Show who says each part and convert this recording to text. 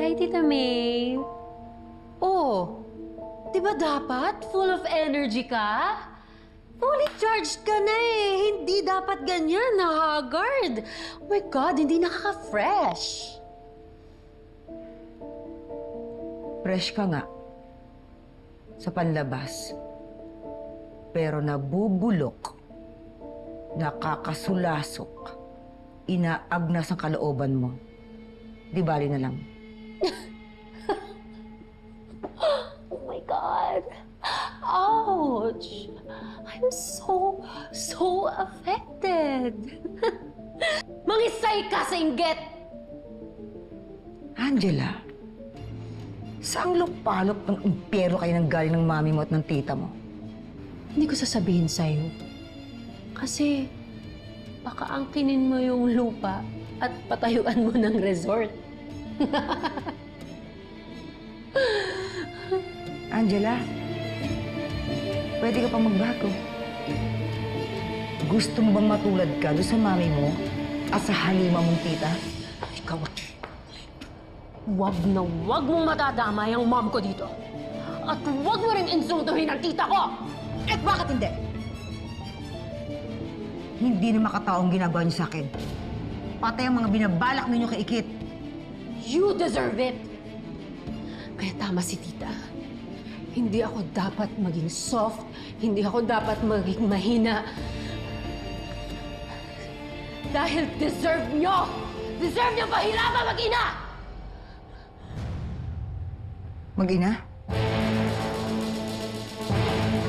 Speaker 1: Hi, Tita May. Oh, di ba dapat full of energy ka? Fully charged ka na eh. Hindi dapat ganyan, na-haggard. Oh my God, hindi nakaka-fresh.
Speaker 2: Fresh ka nga sa panlabas. Pero nabubulok, nakakasulasok, inaagnas ang kalooban mo. Di bali na lang.
Speaker 1: Oh my God. Ouch. I'm so affected. Mangisay ka sa inggit.
Speaker 2: Angela, saang lupalop ng impyero kayo nang galing ng mami mo at ng tita mo?
Speaker 1: Hindi ko sasabihin sa'yo. Kasi baka angkinin mo yung lupa at patayuan mo ng resort.
Speaker 2: Angela, pwede ka pang magbago. Gusto mo bang matulad ka doon sa mami mo at sa halima mong tita?
Speaker 1: Ikaw, wag na wag mong matadamay ang mom ko dito. At wag mo rin insultuhin ang tita ko!
Speaker 2: At bakit hindi? Hindi na makataong ginagawa niyo sa akin. Patay ang mga binabalak ninyo kay Ikit.
Speaker 1: You deserve it! Kaya tama si tita. Hindi ako dapat maging soft. Hindi ako dapat maging mahina. Dahil deserve nyo! Deserve nyo pahirapan mag-ina!
Speaker 2: Mag-ina?